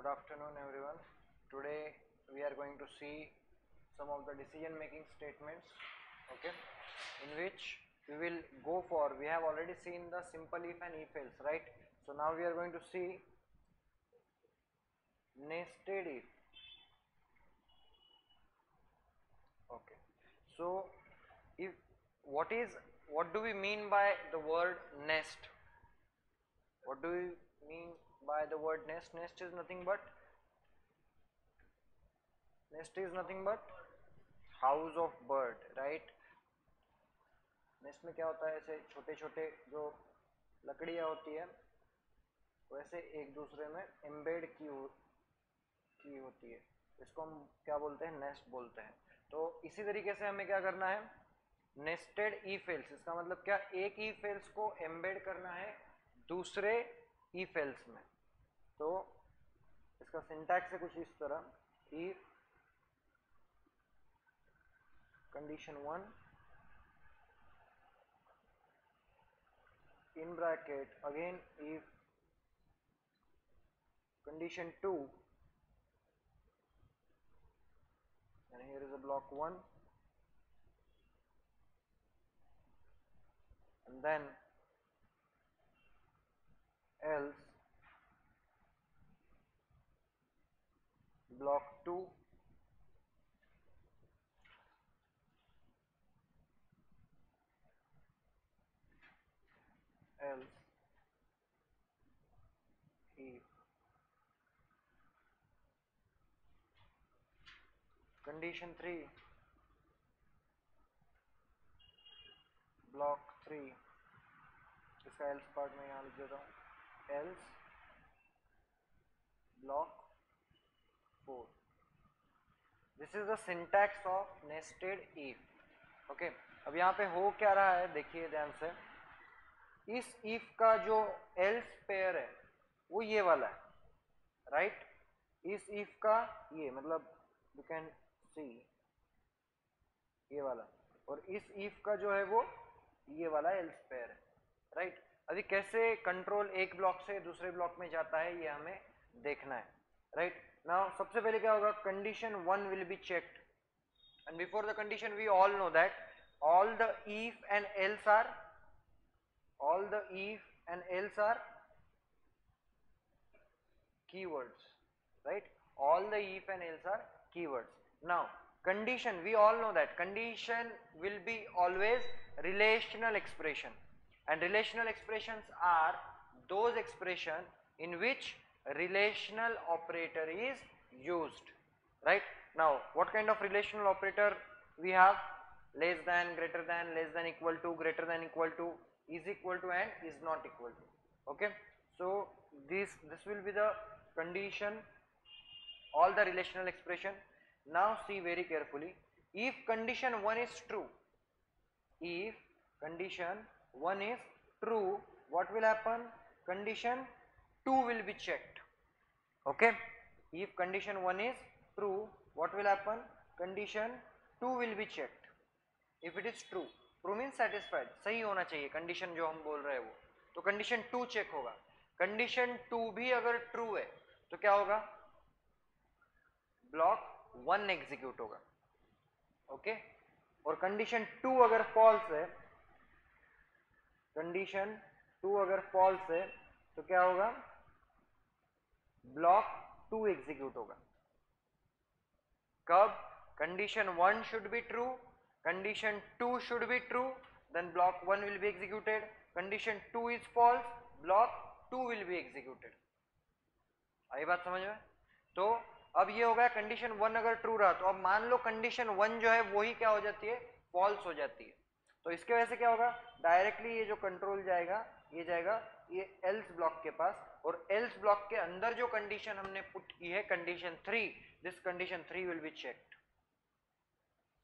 Good afternoon everyone. Today we are going to see some of the decision making statements, okay, in which we will go for, we have already seen the simple if and if else, right? So now we are going to see nested if. Okay, so if what do we mean by the word nest? What do we mean by the word nest? Nest is nothing but house of bird, right? Nest में क्या होता है, ऐसे छोटे छोटे जो लकड़ियां होती है वैसे एक दूसरे में एम्बेड की होती है, इसको हम क्या बोलते हैं, नेस्ट बोलते हैं। तो इसी तरीके से हमें क्या करना है, नेस्टेड इफ एल्स, इसका मतलब क्या, एक इफ एल्स को एम्बेड करना है दूसरे इफ एल्स में। तो इसका सिंटैक्स है कुछ इस तरह, if condition 1 in bracket again if condition 2 and here is a block 1 and then else block 2 else if condition 3 block 3, इसका else पार्ट में यहाँ लिख देता हूँ, else block 4. This is the syntax of nested if. Okay, अब यहाँ पे हो क्या रहा है, देखिए ध्यान से, इस इफ का जो एल्स पेयर है वो ये वाला है, राइट? इस इफ का ये मतलब यू कैन सी ये वाला, और इस इफ का जो है वो ये वाला एल्स पेयर है, राइट? अभी कैसे कंट्रोल एक ब्लॉक से दूसरे ब्लॉक में जाता है ये हमें देखना है, राइट? नाउ सबसे पहले क्या होगा, condition 1 will be checked, and before the condition we all know that all the if and else are keywords, right? All the if and else are keywords. Now condition, we all know that condition will be always relational expression, and relational expressions are those expression in which relational operator is used, right? Now what kind of relational operator we have? Less than, greater than, less than equal to, greater than equal to, is equal to and is not equal to. Okay, so this will be the condition, all the relational expression. Now see very carefully, if condition 1 is true, if condition 1 is true, what will happen? Condition 2 will be checked. Okay, if condition 1 is true, what will happen? Condition 2 will be checked. If it is true, true means satisfied, सही होना चाहिए condition जो हम बोल रहे हैं वो, तो कंडीशन 2 चेक होगा। कंडीशन 2 भी अगर ट्रू है तो क्या होगा, ब्लॉक 1 एग्जीक्यूट होगा, ओके? और कंडीशन 2 अगर फॉल्स है, कंडीशन 2 अगर फॉल्स है तो क्या होगा, ब्लॉक 2 एग्जीक्यूट होगा। कब? Condition 1 should be true, condition 2 should be true, then block 1 will be executed. Condition 2 is false, block 2 will be executed. आई बात समझ में? तो अब ये हो गया, कंडीशन 1 अगर ट्रू रहा तो अब मान लो कंडीशन 1 जो है वही क्या हो जाती है, फॉल्स हो जाती है। तो इसके वजह से क्या होगा, डायरेक्टली ये जो कंट्रोल जाएगा ये जाएगा ये एल्स ब्लॉक के पास, और एल्स ब्लॉक के अंदर जो कंडीशन हमने पुट की है condition 3, this condition 3 will be checked.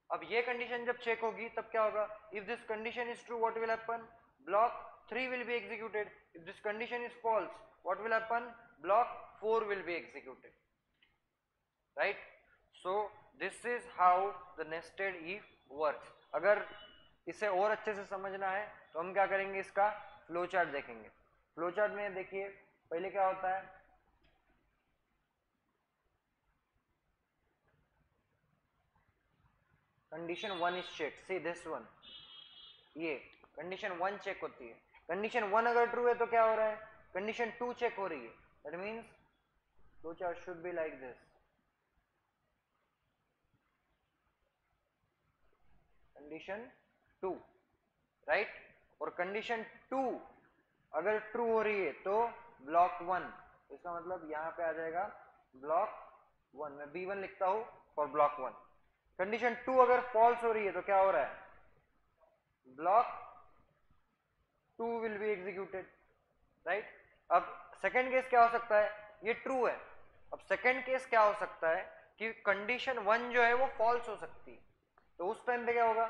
अब ये कंडीशन जब चेक होगी तब क्या होगा, if this condition is true what will happen, block 3 will be executed. If this condition is false what will happen, block 4 will be executed, right? So this is how the nested if works. अगर इसे और अच्छे से समझना है तो हम क्या करेंगे, इसका फ्लो चार्ट देखेंगे। फ्लो चार्ट में देखिए पहले क्या होता है, condition 1 is check, see this one, ये कंडीशन 1 चेक होती है। कंडीशन 1 अगर ट्रू है तो क्या हो रहा है, कंडीशन 2 चेक हो रही है। That means flow chart should be like this, condition 2, right. और कंडीशन 2 अगर ट्रू हो रही है तो ब्लॉक 1, इसका मतलब यहां पे आ जाएगा ब्लॉक 1, मैं B1 लिखता हूं फॉर ब्लॉक 1। कंडीशन 2 अगर फॉल्स हो रही है तो क्या हो रहा है, block 2 will be executed, right. अब सेकंड केस क्या हो सकता है, ये ट्रू है। अब सेकंड केस क्या हो सकता है कि कंडीशन 1 जो है वो फॉल्स हो सकती है, तो उस टाइम पे क्या होगा,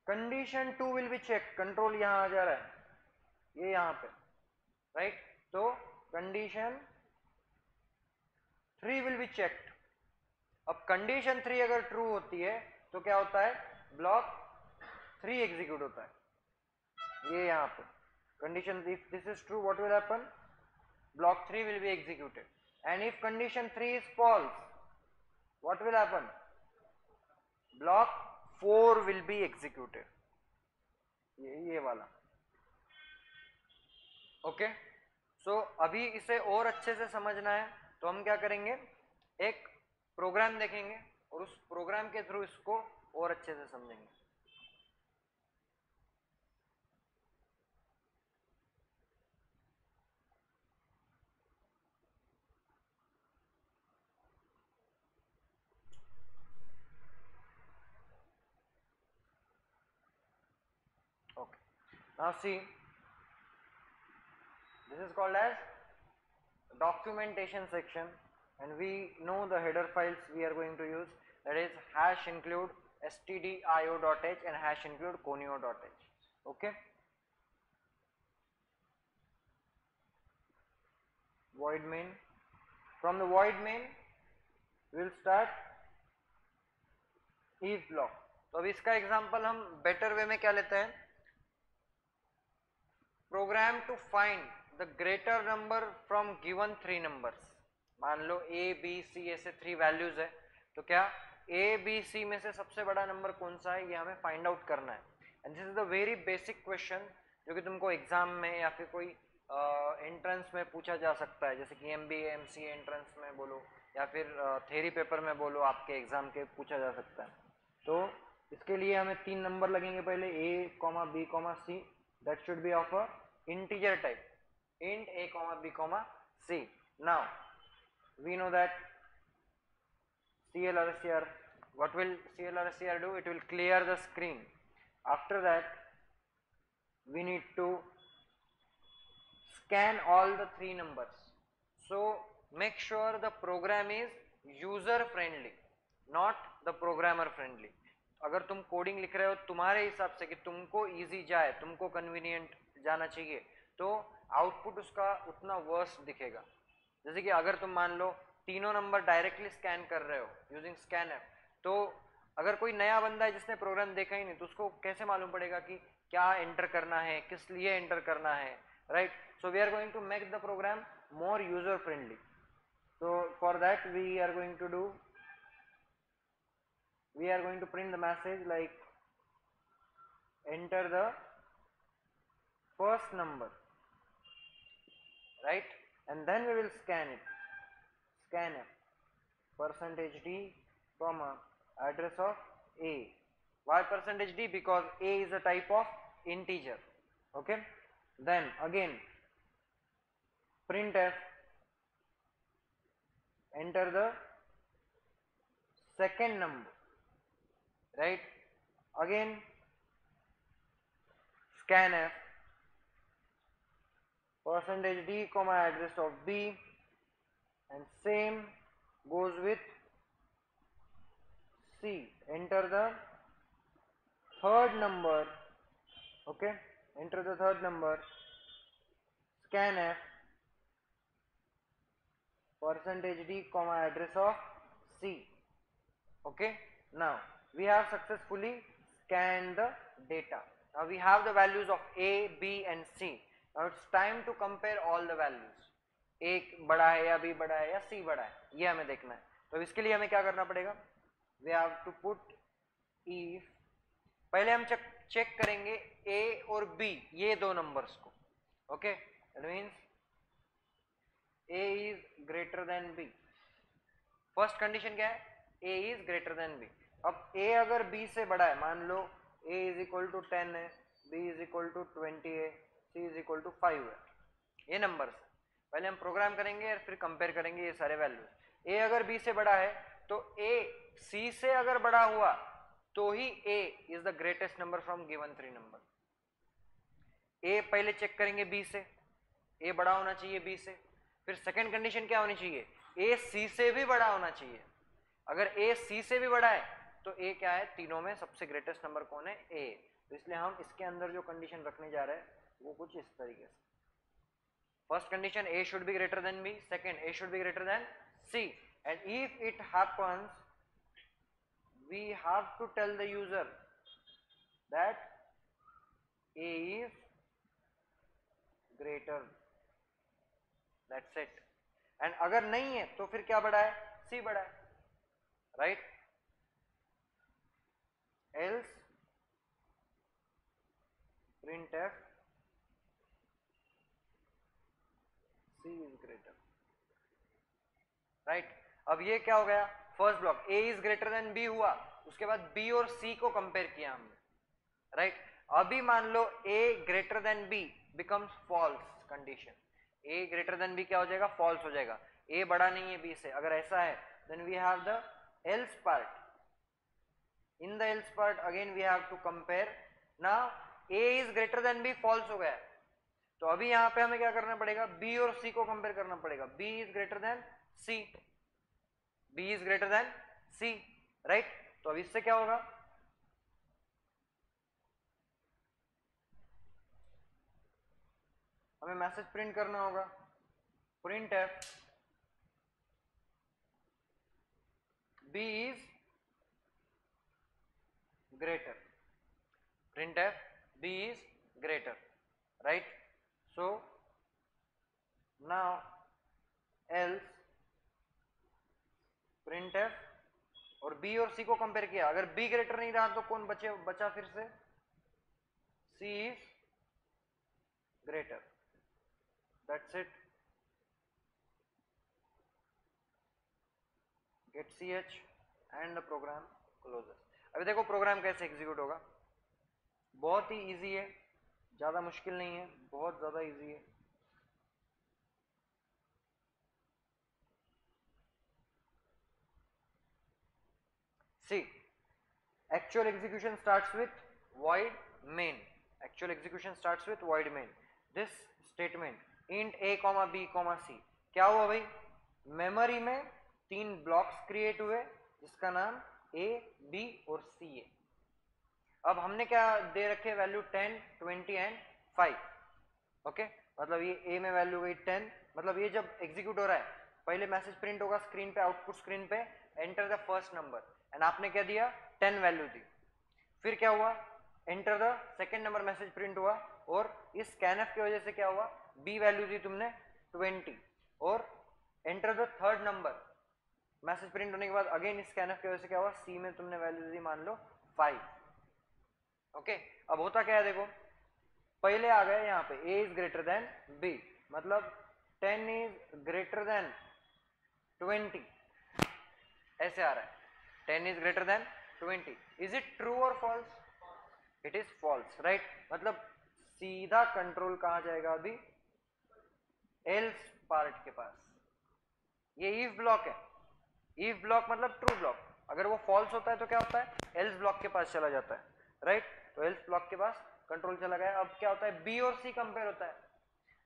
condition 2 will be check, control यहां आ जा रहा है, ये यहां पे, राइट। तो कंडीशन 3 विल बी चेक्ड। अब कंडीशन 3 अगर ट्रू होती है तो क्या होता है, ब्लॉक 3 एग्जीक्यूट होता है, ये यहां पे condition, if this is true what will happen, block 3 will be executed, and if condition 3 is false what will happen, block 4 will be executed, ये वाला। ओके, सो अभी इसे और अच्छे से समझना है तो हम क्या करेंगे, एक प्रोग्राम देखेंगे और उस प्रोग्राम के थ्रू इसको और अच्छे से समझेंगे। Okay, now see, this is called as documentation section, and we know the header files we are going to use, that is hash include stdio.h and hash include conio.h. Okay, void main, from the void main we will start if block। तो अब इसका example हम better way में क्या लेते हैं, program to find the greater number from given 3 numbers. मान लो ए बी सी ऐसे 3 वैल्यूज है, तो क्या ए बी सी में से सबसे बड़ा नंबर कौन सा है ये हमें फाइंड आउट करना है। And this is the very basic question जो कि तुमको एग्जाम में या फिर कोई एंट्रेंस में पूछा जा सकता है, जैसे कि MBA MCA एंट्रेंस में बोलो या फिर थ्योरी पेपर में बोलो, आपके एग्जाम के पूछा जा सकता है। तो इसके लिए हमें 3 नंबर लगेंगे, पहले A, B, C, that should be of a integer type, int A, B, C. Now we know that CLRCR, what will CLRCR do, it will clear the screen. After that we need to scan all the 3 numbers, so make sure the program is user friendly, not the programmer friendly। अगर तुम coding लिख रहे हो तुम्हारे हिसाब से कि तुमको इजी जाए, तुमको कन्वीनियंट जाना चाहिए, तो आउटपुट उसका उतना वर्स्ट दिखेगा। जैसे कि अगर तुम मान लो तीनों नंबर डायरेक्टली स्कैन कर रहे हो यूजिंग स्कैनर, तो अगर कोई नया बंदा है जिसने प्रोग्राम देखा ही नहीं तो उसको कैसे मालूम पड़ेगा कि क्या एंटर करना है, किस लिए एंटर करना है, right. So we are going to make the program more user friendly. so for that we are going to do, we are going to print the message like enter the first number, right, and then we will scan it, scanf %d comma address of A. Why %d, because A is a type of integer, okay। Then again printf enter the second number, right, again scanf %d comma address of B, and same goes with C, enter the third number, okay, enter the third number, scanf %d comma address of C, okay। Now we have successfully scanned the data, now we have the values of A, B and C। now it's time to compare all the values, A बड़ा है या B बड़ा है या C बड़ा है, ये हमें देखना है। तो इसके लिए हमें क्या करना पड़ेगा, we have to put if, पहले हम चेक करेंगे ए और बी ये दो नंबर्स को. Okay, that means A is greater than B. First condition क्या है? A is greater than B. अब ए अगर बी से बड़ा है, मान लो ए इज इक्वल टू 10 है, बी इज इक्वल टू 20 है, सी इज इक्वल टू 5 है, ये नंबर्स. पहले हम प्रोग्राम करेंगे और फिर कंपेयर करेंगे ये सारे वैल्यूज. ए अगर बी से बड़ा है तो ए सी से अगर बड़ा हुआ तो ही A is the greatest number from given 3 number. A पहले चेक करेंगे बी से, ए बड़ा होना चाहिए बी से. फिर सेकंड कंडीशन क्या होनी चाहिए? ए सी से भी बड़ा होना चाहिए. अगर ए सी से भी बड़ा है तो ए क्या है? तीनों में सबसे ग्रेटेस्ट नंबर कौन है? ए. तो इसलिए हम इसके अंदर जो कंडीशन रखने जा रहे हैं वो कुछ इस तरीके से. First condition A should be greater than B, second A should be greater than C, and if it happens we have to tell the user that A is greater, that's it. and अगर नहीं है तो फिर क्या बड़ा है? C बड़ा है, right? else printf C is greater, right? अब ये क्या हो गया? First block A is greater than B हुआ, उसके बाद B और C को कंपेयर किया हमने, राइट? अभी मान लो A greater than B becomes false condition. A greater than B क्या हो जाएगा? फॉल्स हो जाएगा. A बड़ा नहीं है B से. अगर ऐसा है then we have the else part. In the else part again we have to compare. Now A is greater than B false हो गया, तो अभी यहाँ पे हमें क्या करना पड़ेगा? B और C को कंपेयर करना पड़ेगा. B is greater than C, B is greater than C, right? तो अब इससे क्या होगा? हमें मैसेज प्रिंट करना होगा. printf B is greater, printf B is greater, right? So now else printf और B और C को कंपेयर किया. अगर B ग्रेटर नहीं रहा तो कौन बचा फिर से? C is greater, that's it. get ch and the program closes. अभी देखो प्रोग्राम कैसे एग्जीक्यूट होगा. बहुत ही इजी है, ज्यादा मुश्किल नहीं है, बहुत ज्यादा इजी है. See, actual execution starts with void main. Actual execution starts with void main. This statement int a comma b comma c, क्या हुआ भाई? मेमोरी में 3 ब्लॉक्स क्रिएट हुए जिसका नाम a, b और c है. अब हमने क्या दे रखे? Value 10, 20 and 5. ओके, मतलब ये a में वैल्यू गई 10. मतलब ये जब एग्जीक्यूट हो रहा है पहले मैसेज प्रिंट होगा स्क्रीन पे, आउटपुट स्क्रीन पे, enter the first number, and आपने क्या दिया? 10 वैल्यू दी. फिर क्या हुआ? Enter the second number, message print हुआ, और इस स्कैनफ की वजह से क्या हुआ? बी वैल्यू दी तुमने 20, और enter the third number, message print होने के बाद अगेन इस स्कैनफ की वजह से क्या हुआ? सी में तुमने वैल्यू दी मान लो 5. ओके, अब होता क्या है देखो, पहले आ गए यहाँ पे a is greater than b, मतलब 10 इज ग्रेटर देन 20, ऐसे आ रहा है. 10 is greater than 20. Is it true or false? It is false, right? मतलब सीधा कंट्रोल कहाँ जाएगा अभी? else पार्ट के पास. ये if ब्लॉक है. if ब्लॉक मतलब ट्रू ब्लॉक. अगर वो false होता है तो क्या होता है? else ब्लॉक के पास चला जाता है, right? तो else ब्लॉक के पास कंट्रोल चला गया. अब क्या होता है? b और c कंपेयर होता है.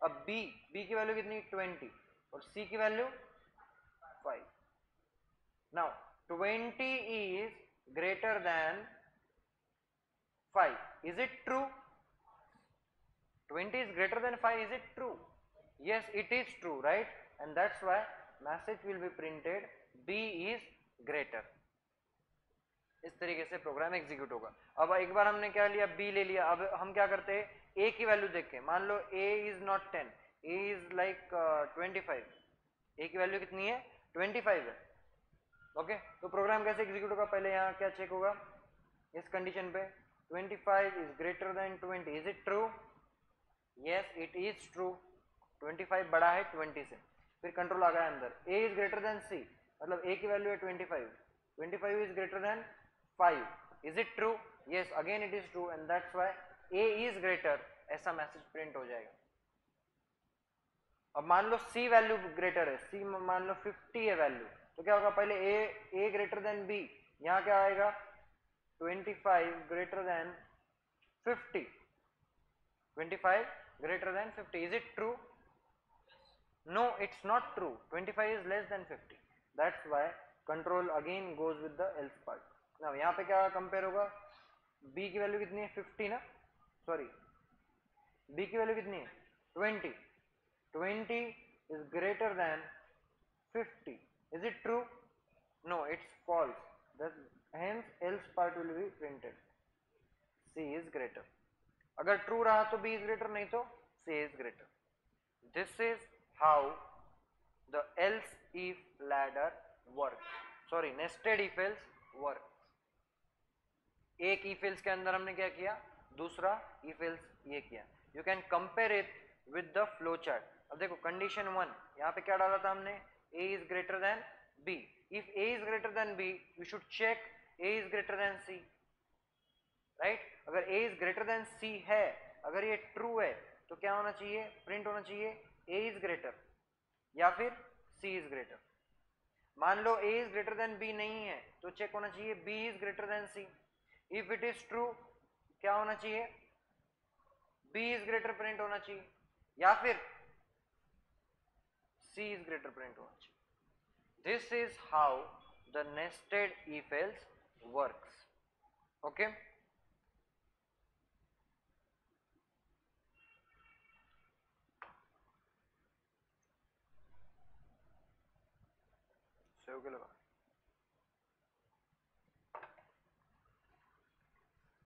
अब b की वैल्यू कितनी? 20, और c की value 5. Now 20 is greater than 5. Is it true? 20 is greater than 5. Is it true? Yes, it is true, right? And that's why message will be printed B is greater. इस तरीके से program execute होगा. अब एक बार हमने क्या लिया? B ले लिया. अब हम क्या करते हैं? A की वैल्यू देख के, मान लो A is not 10, A is like 25. A की वैल्यू कितनी है? 25 है. ओके तो प्रोग्राम कैसे एग्जीक्यूट होगा, पहले यहाँ क्या चेक होगा इस कंडीशन पे 25 is greater then 20, is it true, yes it is true, 25 बड़ा है 20 से। फिर कंट्रोल आ गया अंदर, a is greater than c, मतलब a की वैल्यू है 25, 25 is greater then 5, is it true, yes again it is true and that's why a is greater, ऐसा मैसेज प्रिंट हो जाएगा। अब मान लो c वैल्यू ग्रेटर है, c मान लो 50 है वैल्यू, तो क्या होगा, पहले a ग्रेटर देन b, यहाँ क्या आएगा 25 greater than 50, 25 greater than 50, is it true, no it's not true, 25 is less than 50, that's why control again goes with the else part। now यहाँ पे क्या कंपेयर होगा, b की वैल्यू कितनी है 50 ना, सॉरी b की वैल्यू कितनी है 20, 20 is greater than 50, is it true, no it's false, that hence else part will be printed, c is greater, अगर ट्रू रहा तो b इज ग्रेटर, नहीं तो c is greater. This is how the L's if ladder work, sorry nested if else work. एक if else के अंदर हमने क्या किया, दूसरा इफ एल्स ये किया। You can compare it with the flow chart. अब देखो कंडीशन 1 यहाँ पे क्या डाला था हमने, a is greater than b, if a is greater than b you should check a is greater than c, right अगर a is greater than c है, अगर ये ट्रू है तो क्या होना चाहिए, प्रिंट होना चाहिए a इज ग्रेटर या फिर c इज ग्रेटर। मान लो a is greater than b नहीं है तो चेक होना चाहिए b is greater than c, if it is true क्या होना चाहिए, b इज ग्रेटर प्रिंट होना चाहिए या फिर c इज ग्रेटर प्रिंट होना चाहिए। This is how the nested if else works, okay. Save के लगा